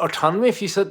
98%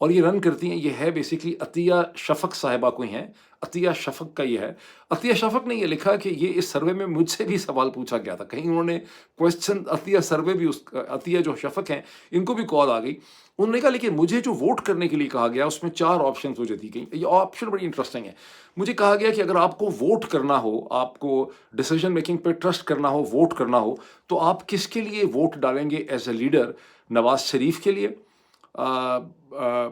اور یہ رن کرتی ہیں، یہ ہے بیسکلی عطیہ شفق صاحبہ کوئی ہیں، عطیہ شفق کا یہ ہے۔ عطیہ شفق نے یہ لکھا کہ یہ اس سروے میں مجھ سے بھی سوال پوچھا گیا تھا، کہیں انہوں نے کویسچن عطیہ سروے بھی عطیہ جو شفق ہیں ان کو بھی کال آ گئی، انہوں نے کہا لیکن مجھے جو ووٹ کرنے کے لیے کہا گیا اس میں 4 آپشنز مجھے دی گئیں، یہ آپشن بڑی انٹرسٹنگ ہے۔ مجھے کہا گیا کہ اگر آپ کو ووٹ کرنا ہو، آپ کو ڈیسیجن میکنگ پہ ٹرسٹ کرنا ہو، ووٹ کرنا ہو، تو آپ کس کے لیے ووٹ ڈالیں گے as a leader? Nawaz Sharif کے لیے، آ، آ،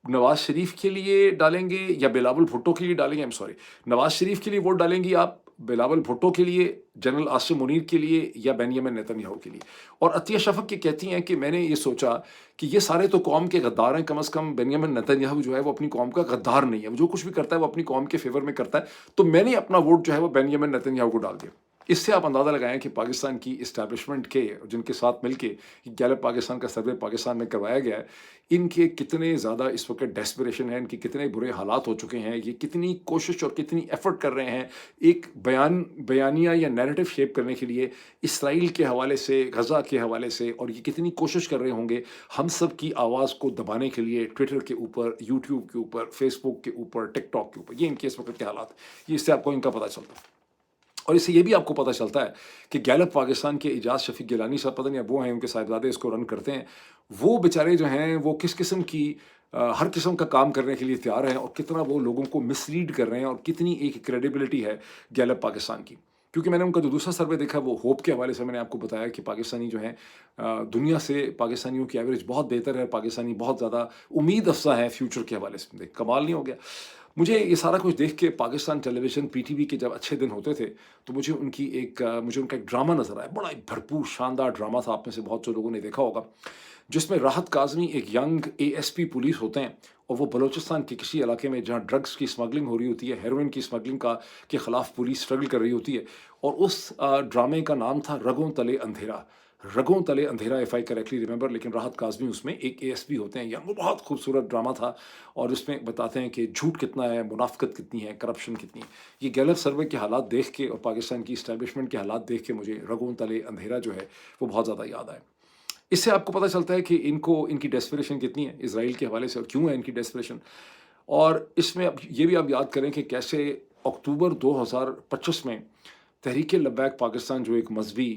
نواز شریف کے لیے ڈالیں گے یا بلاول بھٹو کے لیے ڈالیں گے؟ سوری، نواز شریف کے لیے ووٹ ڈالیں گی آپ، بلاول بھٹو کے لیے، جنرل عاصم منیر کے لیے، یا بنیامین نیتن یاہو کے لیے؟ اور عطیہ شفق یہ کہتی ہیں کہ میں نے یہ سوچا کہ یہ سارے تو قوم کے غدار ہیں، کم از کم بنیامین نیتن یاہو جو ہے وہ اپنی قوم کا غدار نہیں ہے، وہ جو کچھ بھی کرتا ہے وہ اپنی قوم کے فیور میں کرتا ہے، تو میں نے اپنا ووٹ جو ہے وہ بنیامین نیتن یاہو کو ڈال دیا۔ اس سے آپ اندازہ لگائیں کہ پاکستان کی اسٹیبلشمنٹ کے جن کے ساتھ مل کے گیلپ پاکستان کا سروے پاکستان میں کروایا گیا ہے، ان کے کتنے زیادہ اس وقت ڈیسپریشن ہے، ان کے کتنے برے حالات ہو چکے ہیں، یہ کتنی کوشش اور کتنی ایفرٹ کر رہے ہیں ایک بیانیہ یا نیریٹو شیپ کرنے کے لیے اسرائیل کے حوالے سے، غزہ کے حوالے سے، اور یہ کتنی کوشش کر رہے ہوں گے ہم سب کی آواز کو دبانے کے لیے ٹویٹر کے اوپر، یوٹیوب کے اوپر، فیس بک کے اوپر، ٹک ٹاک کے اوپر۔ یہ ان کے اس وقت کے حالات، یہ اس سے آپ کو ان کا پتہ چلتا ہے۔ اور اس سے یہ بھی آپ کو پتہ چلتا ہے کہ گیلپ پاکستان کے اعجاز شفیق گیلانی صاحب، پتہ نہیں اب وہ ہیں ان کے صاحبزادے اس کو رن کرتے ہیں، وہ بیچارے جو ہیں وہ کس قسم کی ہر قسم کا کام کرنے کے لیے تیار ہیں، اور کتنا وہ لوگوں کو مسلیڈ کر رہے ہیں، اور کتنی ایک کریڈیبلٹی ہے گیلپ پاکستان کی۔ کیونکہ میں نے ان کا جو دوسرا سروے دیکھا وہ ہوپ کے حوالے سے، میں نے آپ کو بتایا کہ پاکستانی جو ہیں دنیا سے پاکستانیوں کی ایوریج بہت بہتر ہے، پاکستانی بہت زیادہ امید افزا ہے فیوچر کے حوالے سے۔ دیکھ کمال نہیں ہو گیا؟ مجھے یہ سارا کچھ دیکھ کے پاکستان ٹیلی ویژن پی ٹی وی کے جب اچھے دن ہوتے تھے تو مجھے ان کا ایک ڈرامہ نظر آیا، بڑا ایک بھرپور شاندار ڈرامہ تھا، آپ میں سے بہت سے لوگوں نے دیکھا ہوگا، جس میں راحت کاظمی ایک young A S P police ہوتے ہیں، اور وہ بلوچستان کے کسی علاقے میں جہاں ڈرگس کی اسمگلنگ ہو رہی ہوتی ہے، ہیروئن کی اسمگلنگ کے خلاف پولیس اسٹرگل کر رہی ہوتی ہے، اور اس ڈرامے کا نام تھا رگوں تلے اندھیرا۔ رگوں تلے اندھیرا، ایف آئی کریکٹلی ریمبر، لیکن راحت کاظمی اس میں ایک اے ایس پی ہوتے ہیں، یا وہ بہت خوبصورت ڈرامہ تھا، اور اس میں بتاتے ہیں کہ جھوٹ کتنا ہے، منافقت کتنی ہے، کرپشن کتنی ہے۔ یہ گیلپ سروے کے حالات دیکھ کے اور پاکستان کی اسٹیبلشمنٹ کے حالات دیکھ کے مجھے رگوں تلے اندھیرا جو ہے وہ بہت زیادہ یاد آئے۔ اس سے آپ کو پتہ چلتا ہے کہ ان کی ڈیسپریشن کتنی ہے اسرائیل کے حوالے سے، اور کیوں ہے ان کی ڈیسپریشن۔ اور اس میں اب یہ بھی آپ یاد کریں کہ کیسے اکتوبر 2025 میں تحریک لبیک پاکستان جو ایک مذہبی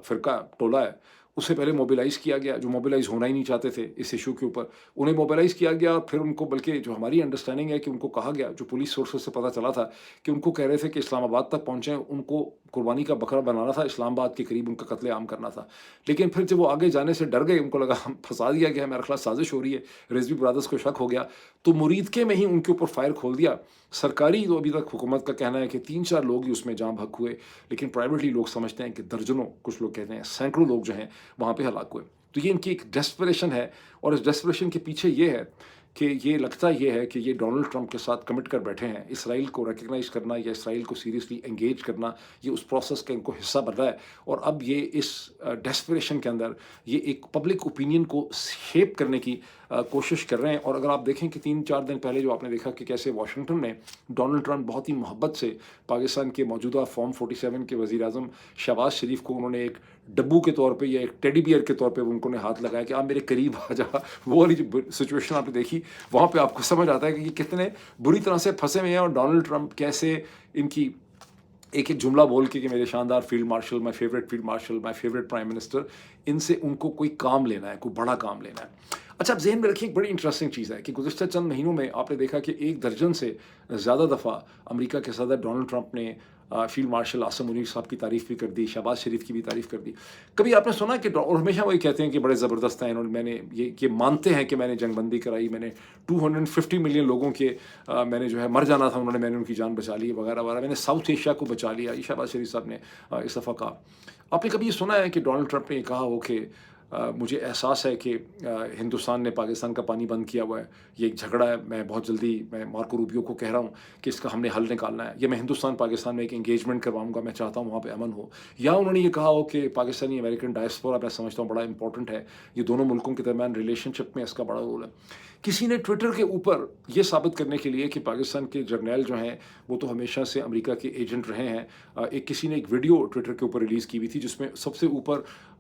فرقہ ٹولہ ہے، اسے پہلے موبیلائز کیا گیا، جو موبیلائز ہونا ہی نہیں چاہتے تھے اس ایشو کے اوپر، انہیں موبیلائز کیا گیا، اور پھر ان کو، بلکہ جو ہماری انڈرسٹینڈنگ ہے کہ ان کو کہا گیا، جو پولیس سورسز سے پتہ چلا تھا کہ ان کو کہہ رہے تھے کہ اسلام آباد تک پہنچیں، ان کو قربانی کا بکرا بنانا تھا، اسلام آباد کے قریب ان کا قتل عام کرنا تھا، لیکن پھر جب وہ آگے جانے سے ڈر گئے، ان کو لگا ہم پھنسا دیا گیا، میرے خلاف سازش ہو رہی ہے، رضوی برادرز کو شک ہو گیا، تو مریدکے میں ہی ان کے اوپر فائر کھول دیا۔ سرکاری تو ابھی تک حکومت کا کہنا ہے کہ 3-4 لوگ ہی اس میں جاں بحق ہوئے، لیکن پرائیویٹلی لوگ سمجھتے ہیں کہ درجنوں، کچھ لوگ کہتے ہیں سینکڑوں لوگ جو ہیں وہاں پہ ہلاک ہوئے۔ تو یہ ان کی ایک ڈیسپریشن ہے، اور اس ڈیسپریشن کے پیچھے یہ ہے کہ یہ لگتا یہ ہے کہ یہ ڈونلڈ ٹرمپ کے ساتھ کمٹ کر بیٹھے ہیں، اسرائیل کو ریکگنائز کرنا یا اسرائیل کو سیریسلی انگیج کرنا، یہ اس پروسیس کا ان کو حصہ بن رہا ہے، اور اب یہ اس ڈیسپریشن کے اندر یہ ایک پبلک اوپینین کو شیپ کرنے کی کوشش کر رہے ہیں۔ اور اگر آپ دیکھیں کہ 3-4 دن پہلے جو آپ نے دیکھا کہ کیسے واشنگٹن میں ڈونلڈ ٹرمپ بہت ہی محبت سے پاکستان کے موجودہ فارم 47 کے وزیر اعظم شہباز شریف کو انہوں نے ایک ڈبو کے طور پہ یا ایک ٹیڈی بیئر کے طور پہ ان کو نے ہاتھ لگایا کہ آپ میرے قریب آ جا، وہ والی جو سچویشن آپ نے دیکھی، وہاں پہ آپ کو سمجھ آتا ہے کہ یہ کتنے بری طرح سے پھنسے ہوئے ہیں، اور ڈونلڈ ٹرمپ کیسے ان کی ایک جملہ بول کے کہ میرے شاندار field marshal, my favourite field marshal, my favourite prime minister, ان سے ان کو کوئی کام لینا ہے، کوئی بڑا کام لینا ہے۔ اچھا، آپ ذہن میں رکھیے ایک بڑی انٹرسٹنگ چیز ہے کہ گزشتہ چند مہینوں میں آپ نے دیکھا کہ 1 درجن سے زیادہ دفعہ امریکہ کے صدر ڈونلڈ ٹرمپ نے فیلڈ مارشل عاصم منیر صاحب کی تعریف بھی کر دی، شہباز شریف کی بھی تعریف کر دی۔ کبھی آپ نے سنا کہ اور ہمیشہ وہی کہتے ہیں کہ بڑے زبردست ہیں، انہوں نے، میں نے یہ مانتے ہیں کہ میں نے جنگ بندی کرائی، میں نے 250 ملین لوگوں کے میں نے جو ہے مر جانا تھا، میں نے ان کی جان بچا لی وغیرہ وغیرہ، میں نے ساؤتھ ایشیا کو بچا لیا، یہ شہباز شریف صاحب نے اس دفعہ کہا۔ آپ نے کبھی یہ سنا ہے کہ ڈونلڈ ٹرمپ نے یہ کہا ہو کہ مجھے احساس ہے کہ ہندوستان نے پاکستان کا پانی بند کیا ہوا ہے، یہ ایک جھگڑا ہے، میں بہت جلدی میں مارکو روبیو کو کہہ رہا ہوں کہ اس کا ہم نے حل نکالنا ہے، یا میں ہندوستان پاکستان میں ایک انگیجمنٹ کرواؤں گا، میں چاہتا ہوں وہاں پہ امن ہو، یا انہوں نے یہ کہا ہو کہ پاکستانی امریکن ڈائسپورا میں سمجھتا ہوں بڑا امپورٹنٹ ہے، یہ دونوں ملکوں کے درمیان ریلیشن شپ میں اس کا بڑا رول ہے۔ کسی نے ٹویٹر کے اوپر یہ ثابت کرنے کے لیے کہ پاکستان کے جرنیل جو ہیں وہ تو ہمیشہ سے امریکہ کے ایجنٹ رہے ہیں، کسی نے ایک ویڈیو ٹویٹر کے اوپر ریلیز کی ہوئی تھی جس میں سب سے اوپر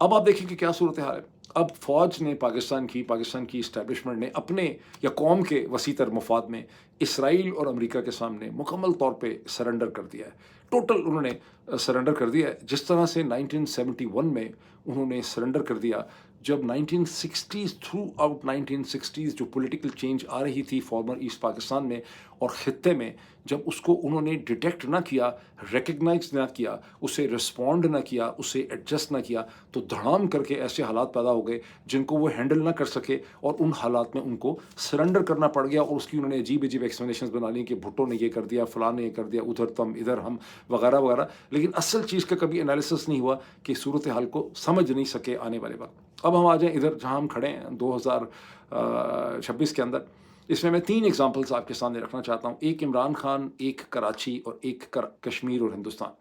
اب آپ دیکھیں کہ کیا صورتحال ہے. اب فوج نے پاکستان کی اسٹیبلشمنٹ نے اپنے یا قوم کے وسیع تر مفاد میں اسرائیل اور امریکہ کے سامنے مکمل طور پہ سرنڈر کر دیا ہے. ٹوٹل انہوں نے سرنڈر کر دیا ہے. جس طرح سے 1971 میں انہوں نے سرنڈر کر دیا جب 1960s تھرو آؤٹ 1960s جو پولیٹیکل چینج آ رہی تھی فارمر ایسٹ پاکستان میں اور خطے میں، جب اس کو انہوں نے ڈیٹیکٹ نہ کیا، ریکگنائز نہ کیا، اسے رسپونڈ نہ کیا، اسے ایڈجسٹ نہ کیا، تو دھڑام کر کے ایسے حالات پیدا ہو گئے جن کو وہ ہینڈل نہ کر سکے اور ان حالات میں ان کو سرنڈر کرنا پڑ گیا. اور اس کی انہوں نے عجیب عجیب ایکسپلینیشنز بنا لی کہ بھٹو نے یہ کر دیا، فلاں نے یہ کر دیا، ادھر تم ادھر ہم، وغیرہ وغیرہ. لیکن اصل چیز کا کبھی انالیسس نہیں ہوا کہ صورتحال کو سمجھ نہیں سکے آنے والے وقت. اب ہم آ جائیں ادھر جہاں ہم کھڑے ہیں 2026 کے اندر. اس میں 3 ایگزامپلس آپ کے سامنے رکھنا چاہتا ہوں، ایک عمران خان، ایک کراچی اور ایک کشمیر اور ہندوستان.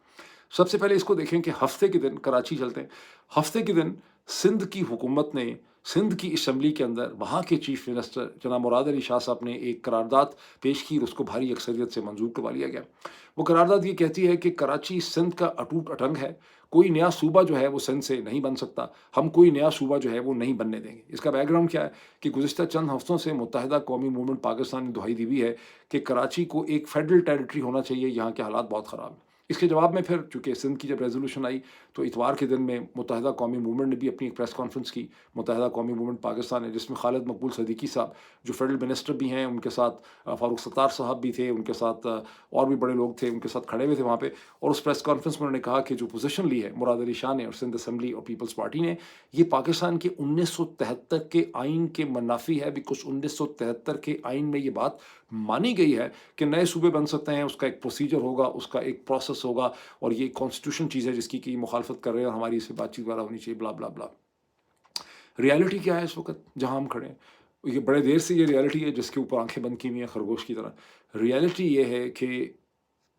سب سے پہلے اس کو دیکھیں کہ ہفتے کے دن کراچی چلتے ہیں. ہفتے کے دن سندھ کی حکومت نے سندھ کی اسمبلی کے اندر وہاں کے چیف منسٹر جناب مراد علی شاہ صاحب نے ایک قرارداد پیش کی اور اس کو بھاری اکثریت سے منظور کروا لیا گیا. وہ قرارداد یہ کہتی ہے کہ کراچی سندھ کا اٹوٹ اٹنگ ہے، کوئی نیا صوبہ جو ہے وہ سندھ سے نہیں بن سکتا، ہم کوئی نیا صوبہ جو ہے وہ نہیں بننے دیں گے. اس کا بیک گراؤنڈ کیا ہے کہ گزشتہ چند ہفتوں سے متحدہ قومی موومنٹ پاکستان نے دہائی دی ہوئی ہے کہ کراچی کو ایک فیڈرل ٹیریٹری ہونا چاہیے، یہاں کے حالات بہت خراب ہیں. اس کے جواب میں پھر چونکہ سندھ کی جب ریزولوشن آئی تو اتوار کے دن میں متحدہ قومی موومنٹ نے بھی اپنی ایک پریس کانفرنس کی. متحدہ قومی موومنٹ پاکستان ہے جس میں خالد مقبول صدیقی صاحب جو فیڈرل منسٹر بھی ہیں، ان کے ساتھ فاروق ستار صاحب بھی تھے، ان کے ساتھ اور بھی بڑے لوگ تھے، ان کے ساتھ کھڑے ہوئے تھے وہاں پہ. اور اس پریس کانفرنس میں انہوں نے کہا کہ جو پوزیشن لی ہے مراد علی شاہ نے اور سندھ اسمبلی اور پیپلز پارٹی نے، یہ پاکستان کے 1973 کے آئین کے منافی ہے. بیکاز 1973 کے آئین میں یہ بات مانی گئی ہے کہ نئے صوبے بن سکتے ہیں، اس کا ایک پروسیجر ہوگا، اس کا ایک پروسیس ہوگا، اور یہ کانسٹیٹیوشن چیز ہے جس کی مخالفت کر رہے ہیں اور ہماری اس سے بات چیت وغیرہ ہونی چاہیے، بلا بلا بلا. ریالٹی کیا ہے اس وقت جہاں ہم کھڑے ہیں؟ یہ بڑے دیر سے یہ ریالٹی ہے جس کے اوپر آنکھیں بند کی ہوئی ہیں خرگوش کی طرح. ریالٹی یہ ہے کہ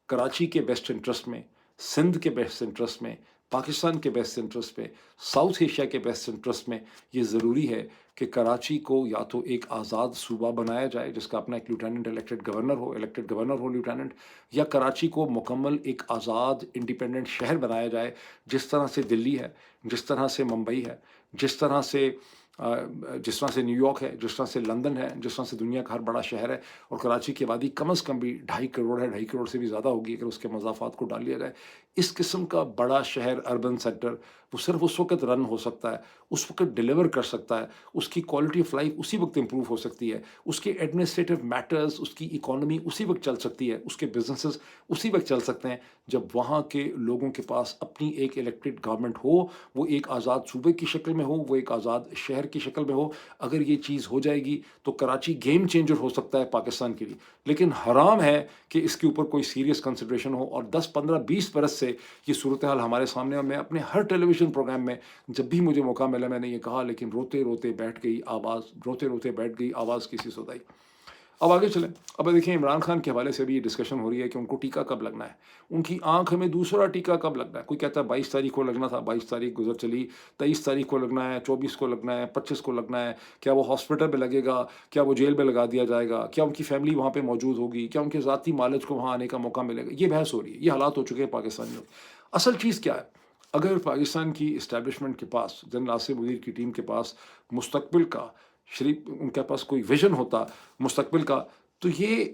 کراچی کے بیسٹ انٹرسٹ میں، سندھ کے بیسٹ انٹرسٹ میں، پاکستان کے بیسٹ انٹرسٹ میں، ساؤتھ ایشیا کے بیسٹ انٹرسٹ میں یہ ضروری ہے کہ کراچی کو یا تو ایک آزاد صوبہ بنایا جائے جس کا اپنا ایک لیوٹیننٹ الیکٹڈ گورنر ہو لیوٹیننٹ، یا کراچی کو مکمل ایک آزاد انڈیپینڈنٹ شہر بنایا جائے جس طرح سے دلی ہے، جس طرح سے ممبئی ہے، جس طرح سے نیو یارک ہے، جس طرح سے لندن ہے، جس طرح سے دنیا کا ہر بڑا شہر ہے. اور کراچی کی آبادی کم از کم بھی 2.5 کروڑ ہے، 2.5 کروڑ سے بھی زیادہ ہوگی اگر اس کے مضافات کو ڈال لیا جائے. اس قسم کا بڑا شہر، اربن سیکٹر، وہ صرف اس وقت رن ہو سکتا ہے، اس وقت ڈیلیور کر سکتا ہے، اس کی کوالٹی آف لائف اسی وقت امپروو ہو سکتی ہے، اس کے ایڈمنسٹریٹو میٹرز، اس کی اکانومی اسی وقت چل سکتی ہے، اس کے بزنسز اسی وقت چل سکتے ہیں جب وہاں کے لوگوں کے پاس اپنی ایک الیکٹڈ گورنمنٹ ہو، وہ ایک آزاد صوبے کی شکل میں ہو، وہ ایک آزاد شہر کی شکل میں ہو. اگر یہ چیز ہو جائے گی تو کراچی گیم چینجر ہو سکتا ہے پاکستان کے لیے. لیکن حرام ہے کہ اس کے اوپر کوئی سیریس کنسیڈریشن ہو. اور 10 15 20 برس سے یہ صورتحال ہمارے سامنے، اور میں اپنے ہر ٹیلی ویژن پروگرام میں جب بھی مجھے موقع ملا میں نے یہ کہا، لیکن روتے روتے بیٹھ گئی آواز کسی سدائی. اب آگے چلیں. اب دیکھیں عمران خان کے حوالے سے بھی یہ ڈسکشن ہو رہی ہے کہ ان کو ٹیکہ کب لگنا ہے، ان کی آنکھ میں دوسرا ٹیکہ کب لگنا ہے. کوئی کہتا ہے 22 تاریخ کو لگنا تھا، 22 تاریخ گزر چلی، 23 تاریخ کو لگنا ہے، 24 کو لگنا ہے، 25 کو لگنا ہے. کیا وہ ہاسپٹل میں لگے گا؟ کیا وہ جیل میں لگا دیا جائے گا؟ کیا ان کی فیملی وہاں پہ موجود ہوگی؟ کیا ان کے ذاتی مالج کو وہاں آنے کا موقع ملے گا؟ یہ بحث ہو رہی ہے. یہ حالات ہو چکے ہیں پاکستانیوں. اصل چیز کیا ہے؟ اگر پاکستان کی اسٹیبلشمنٹ کے پاس، جنرل آصف مدیر کی ٹیم کے پاس مستقبل کا ان کے پاس کوئی ویژن ہوتا مستقبل کا، تو یہ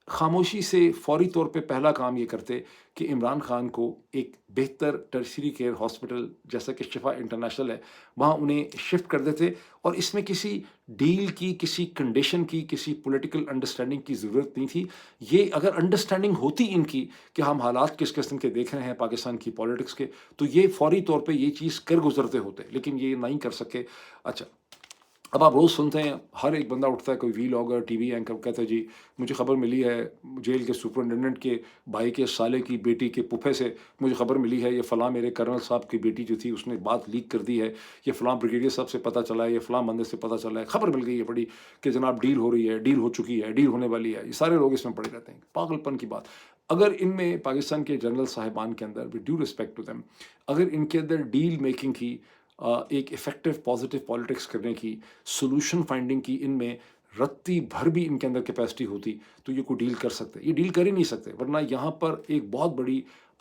خاموشی سے فوری طور پہ پہلا کام یہ کرتے کہ عمران خان کو ایک بہتر ٹرشری کیئر ہاسپٹل جیسا کہ شفا انٹرنیشنل ہے وہاں انہیں شفٹ کر دیتے. اور اس میں کسی ڈیل کی، کسی کنڈیشن کی، کسی پولیٹیکل انڈرسٹینڈنگ کی ضرورت نہیں تھی. یہ اگر انڈرسٹینڈنگ ہوتی ان کی کہ ہم حالات کس قسم کے دیکھ رہے ہیں پاکستان کی پالیٹکس کے، تو یہ فوری طور پہ یہ چیز کر گزرتے ہوتے، لیکن یہ نہیں کر سکے. اچھا، اب آپ روز سنتے ہیں، ہر ایک بندہ اٹھتا ہے، کوئی وی لاگر، ٹی وی اینکر کہتا ہے جی مجھے خبر ملی ہے جیل کے سپرنٹینڈنٹ کے بھائی کے سالے کی بیٹی کے پھوپھے سے مجھے خبر ملی ہے، یہ فلاں میرے کرنل صاحب کی بیٹی جو تھی اس نے بات لیک کر دی ہے، یہ فلاں بریگیڈیئر صاحب سے پتہ چلا ہے، یہ فلاں بندے سے پتہ چلا ہے، خبر مل گئی ہے بڑی کہ جناب ڈیل ہو رہی ہے، ڈیل ہو چکی ہے، ڈیل ہونے والی ہے. یہ سارے لوگ اس میں پڑے رہتے ہیں. پاگل پن کی بات. اگر ان میں پاکستان کے جنرل صاحبان کے اندر، with due respect to them, اگر ان کے اندر ڈیل میکنگ کی، ایک افیکٹو پازیٹیو پالیٹکس کرنے کی، سولوشن فائنڈنگ کی، ان میں رتی بھر بھی ان کے اندر کیپیسٹی ہوتی تو یہ کوئی ڈیل کر سکتے. یہ ڈیل کر ہی نہیں سکتے، ورنہ یہاں پر ایک بہت بڑی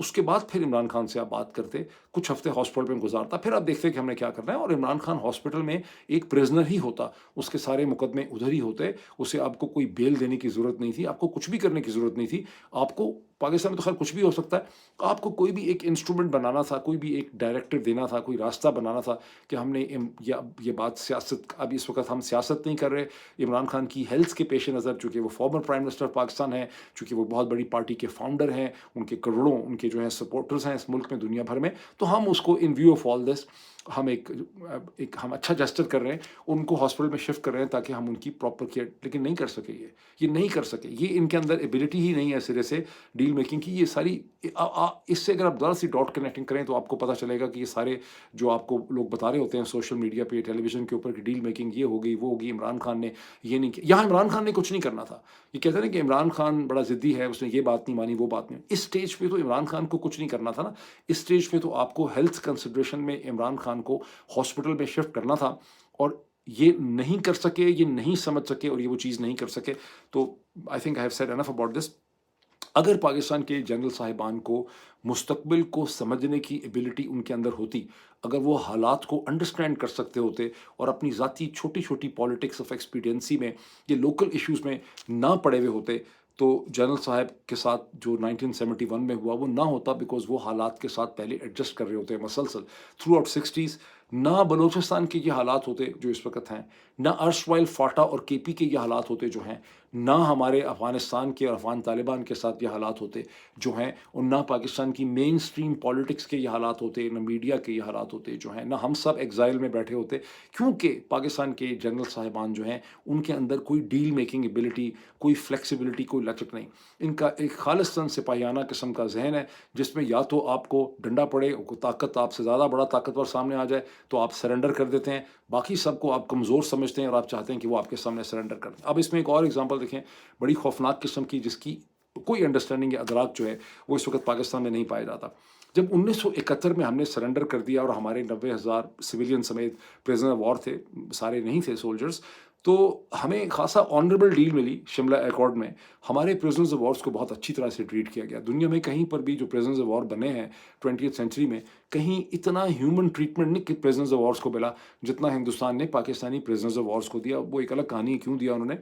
اس کے بعد پھر عمران خان سے آپ بات کرتے, کچھ ہفتے ہاسپٹل میں گزارتا, پھر آپ دیکھتے کہ ہم نے کیا کرنا ہے, اور عمران خان ہاسپٹل میں ایک پریزنر ہی ہوتا, اس کے سارے مقدمے ادھر ہی ہوتے, اسے آپ کو کوئی بیل دینے کی ضرورت نہیں تھی, آپ کو کچھ بھی کرنے کی ضرورت نہیں تھی. آپ کو پاکستان میں تو خیر کچھ بھی ہو سکتا ہے, آپ کو کوئی بھی ایک انسٹرومنٹ بنانا تھا, کوئی بھی ایک ڈائریکٹو دینا تھا, کوئی راستہ بنانا تھا کہ ہم نے یہ بات سیاست, اب اس وقت ہم سیاست نہیں کر رہے. عمران خان کی ہیلتھ کے پیش نظر, چونکہ وہ فارمر پرائم منسٹر پاکستان ہیں, چونکہ وہ بہت بڑی پارٹی کے فاؤنڈر ہیں, ان کے کروڑوں ان کے جو ہیں سپورٹرز ہیں اس ملک میں, دنیا بھر میں, تو ہم اس کو ان ویو آف آل دس ہم ہم اچھا جسٹر کر رہے ہیں, ان کو ہاسپٹل میں شفٹ کر رہے ہیں تاکہ ہم ان کی پراپر کیئر, لیکن نہیں کر سکے. یہ نہیں کر سکے, یہ ان کے اندر ایبلٹی ہی نہیں ہے سرے سے ڈیل میکنگ کی. یہ ساری اس سے اگر آپ ذرا سی ڈاٹ کنیکٹنگ کریں تو آپ کو پتہ چلے گا کہ یہ سارے جو آپ کو لوگ بتا رہے ہوتے ہیں سوشل میڈیا پہ, ٹیلی ویژن کے اوپر, کہ ڈیل میکنگ یہ ہوگی وہ ہوگی, عمران خان نے یہ نہیں کیا. یہاں عمران خان نے کچھ نہیں کرنا تھا. یہ کہتے ہیں کہ عمران خان بڑا ضدی ہے, اس نے یہ بات نہیں مانی وہ بات نہیں. اس سٹیج پہ تو عمران خان کو کچھ نہیں کرنا تھا نا. اس سٹیج پہ تو آپ کو ہیلتھ کنسیڈریشن میں عمران خان کو ہاسپٹل میں شفٹ کرنا تھا, اور یہ نہیں کر سکے, یہ نہیں سمجھ سکے, اور یہ وہ چیز نہیں کر سکے. تو I think I have said enough about this. اگر پاکستان کے جنرل صاحبان کو مستقبل کو سمجھنے کی ایبلٹی ان کے اندر ہوتی, اگر وہ حالات کو انڈرسٹینڈ کر سکتے ہوتے اور اپنی ذاتی چھوٹی چھوٹی پالیٹکس آف ایکسپیڈینسی میں, یہ لوکل ایشوز میں نہ پڑے ہوئے ہوتے, تو جنرل صاحب کے ساتھ جو 1971 میں ہوا وہ نہ ہوتا, بیکاز وہ حالات کے ساتھ پہلے ایڈجسٹ کر رہے ہوتے ہیں مسلسل تھرو آؤٹ 60s. نہ بلوچستان کے یہ حالات ہوتے جو اس وقت ہیں, نہ ارسوائل فاٹا اور کے پی کے یہ حالات ہوتے جو ہیں, نہ ہمارے افغانستان کے اور افغان طالبان کے ساتھ یہ حالات ہوتے جو ہیں, اور نہ پاکستان کی مین اسٹریم پالیٹکس کے یہ حالات ہوتے, نہ میڈیا کے یہ حالات ہوتے جو ہیں, نہ ہم سب ایگزائل میں بیٹھے ہوتے. کیونکہ پاکستان کے جنرل صاحبان جو ہیں ان کے اندر کوئی ڈیل میکنگ ایبلٹی, کوئی فلیکسیبلٹی, کوئی لچک نہیں. ان کا ایک خالصتاً سپاہیانہ قسم کا ذہن ہے, جس میں یا تو آپ کو ڈنڈا پڑے, طاقت آپ سے زیادہ بڑا طاقتور سامنے آ جائے تو آپ سرنڈر کر دیتے ہیں, باقی سب کو آپ کمزور سمجھتے ہیں اور آپ چاہتے ہیں کہ وہ آپ کے سامنے سرنڈر کر دیں. اب اس میں ایک اور ایگزامپل دیکھیں, بڑی خوفناک قسم کی, جس کی کوئی انڈرسٹینڈنگ یا ادراک جو ہے وہ اس وقت پاکستان میں نہیں پایا جاتا. جب 1971 میں ہم نے سرنڈر کر دیا اور ہمارے 90,000 سویلین سمیت پریزنر وار تھے, سارے نہیں تھے سولجرز, تو ہمیں خاصا آنریبل ڈیل ملی شملہ ایکارڈ میں. ہمارے پریزنرز آف وارس کو بہت اچھی طرح سے ٹریٹ کیا گیا. دنیا میں کہیں پر بھی جو پریزنرز آف وار بنے ہیں 20th سینچری میں, کہیں اتنا ہیومن ٹریٹمنٹ نہیں کہ پریزنرز آف وارس کو ملا جتنا ہندوستان نے پاکستانی پریزنرز آف وارس کو دیا. وہ ایک الگ کہانی ہے کیوں دیا انہوں نے.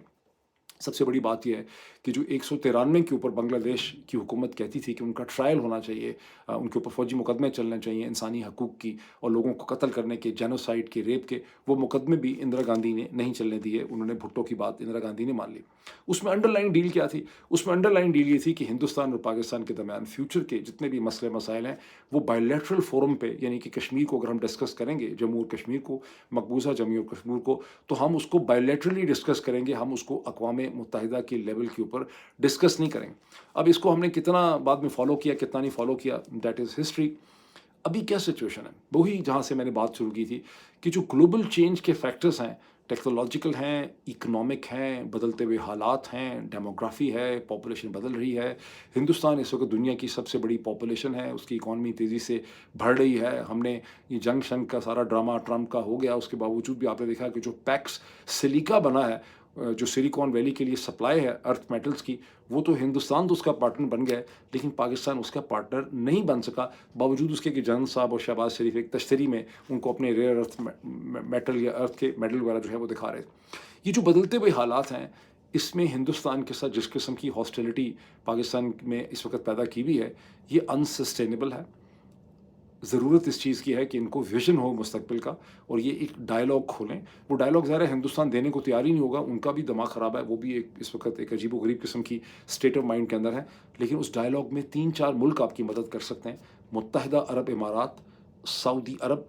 سب سے بڑی بات یہ ہے کہ جو 193 کے اوپر بنگلہ دیش کی حکومت کہتی تھی کہ ان کا ٹرائل ہونا چاہیے, ان کے اوپر فوجی مقدمے چلنے چاہیے انسانی حقوق کی اور لوگوں کو قتل کرنے کے, جینوسائڈ کے, ریپ کے, وہ مقدمے بھی اندرا گاندھی نے نہیں چلنے دیے. انہوں نے بھٹو کی بات اندرا گاندھی نے مان لی. اس میں انڈر لائن ڈیل کیا تھی؟ اس میں انڈر لائن ڈیل یہ تھی کہ ہندوستان اور پاکستان کے درمیان فیوچر کے جتنے بھی مسئلے مسائل ہیں وہ بائیلیٹرل فورم پہ, یعنی کہ کشمیر کو اگر ہم ڈسکس کریں گے, جموں اور کشمیر کو, مقبوضہ جموں اور کشمیر کو, تو ہم اس کو بائیلیٹرلی ڈسکس کریں گے, ہم اس کو اقوام متحدہ کے لیول کے اوپر ڈسکس نہیں کریں. اب اس کو ہم نے کتنا بعد میں فالو کیا, کتنا نہیں فالو کیا, دیٹ از ہسٹری. ابھی کیا سچویشن ہے, وہی جہاں سے میں نے بات شروع کی تھی کہ جو گلوبل چینج کے فیکٹرز ہیں, ٹیکنالوجیکل ہیں, اکنامک ہیں, بدلتے ہوئے حالات ہیں, ڈیموگرافی ہے, پاپولیشن بدل رہی ہے. ہندوستان اس وقت دنیا کی سب سے بڑی پاپولیشن ہے, اس کی اکانومی تیزی سے بڑھ رہی ہے. ہم نے یہ جنگ شنگ کا سارا ڈرامہ ٹرمپ کا ہو گیا, اس کے باوجود بھی آپ نے دیکھا کہ جو پیکس سلیکا بنا ہے, جو سلیکون ویلی کے لیے سپلائی ہے ارتھ میٹلز کی, وہ تو ہندوستان تو اس کا پارٹنر بن گیا ہے, لیکن پاکستان اس کا پارٹنر نہیں بن سکا, باوجود اس کے کہ جنرل صاحب اور شہباز شریف ایک تشتری میں ان کو اپنے ریئر ارتھ میٹل یا ارتھ کے میڈل وغیرہ جو ہے وہ دکھا رہے. یہ جو بدلتے ہوئے حالات ہیں, اس میں ہندوستان کے ساتھ جس قسم کی ہاسٹیلٹی پاکستان میں اس وقت پیدا کی ہوئی ہے, یہ انسسٹینیبل ہے. ضرورت اس چیز کی ہے کہ ان کو ویژن ہو مستقبل کا, اور یہ ایک ڈائلاگ کھولیں. وہ ڈائلاگ ظاہر ہے ہندوستان دینے کو تیار ہی نہیں ہوگا, ان کا بھی دماغ خراب ہے, وہ بھی ایک اس وقت ایک عجیب و غریب قسم کی اسٹیٹ آف مائنڈ کے اندر ہے. لیکن اس ڈائلاگ میں 3-4 ملک آپ کی مدد کر سکتے ہیں, متحدہ عرب امارات, سعودی عرب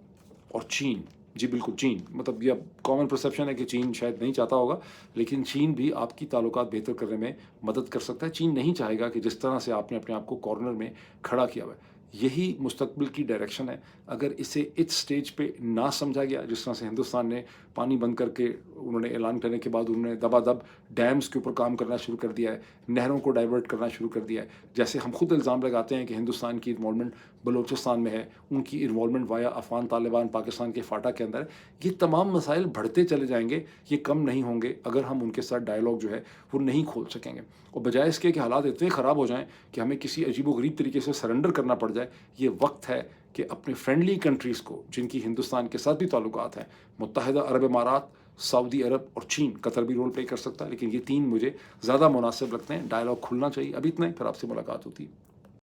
اور چین. جی بالکل چین, مطلب یہ کامن پرسیپشن ہے کہ چین شاید نہیں چاہتا ہوگا, لیکن چین بھی آپ کی تعلقات بہتر کرنے میں مدد کر سکتا ہے. چین نہیں چاہے گا کہ جس طرح سے آپ نے اپنے آپ کو کارنر میں کھڑا کیا ہوا ہے. یہی مستقبل کی ڈائریکشن ہے. اگر اسے اس سٹیج پہ نہ سمجھا گیا، جس طرح سے ہندوستان نے پانی بند کر کے انہوں نے اعلان کرنے کے بعد انہوں نے دبا دب ڈیمز کے اوپر کام کرنا شروع کر دیا ہے، نہروں کو ڈائیورٹ کرنا شروع کر دیا ہے. جیسے ہم خود الزام لگاتے ہیں کہ ہندوستان کی انوالومنٹ بلوچستان میں ہے، ان کی انوالومنٹ وایا افغان طالبان پاکستان کے فاٹا کے اندر ہے. یہ تمام مسائل بڑھتے چلے جائیں گے، یہ کم نہیں ہوں گے اگر ہم ان کے ساتھ ڈائلاگ جو ہے وہ نہیں کھول سکیں گے. اور بجائے اس کے کہ حالات اتنے خراب ہو جائیں کہ ہمیں کسی عجیب و غریب طریقے سے سرنڈر کرنا پڑ جائے، یہ وقت ہے کہ اپنے فرینڈلی کنٹریز کو، جن کی ہندوستان کے ساتھ بھی تعلقات ہیں، متحدہ عرب امارات، سعودی عرب اور چین، قطر بھی رول پلے کر سکتا ہے، لیکن یہ تین مجھے زیادہ مناسب لگتے ہیں. ڈائلاگ کھلنا چاہیے. ابھی اتنا ہی، پھر آپ سے ملاقات ہوتی ہے.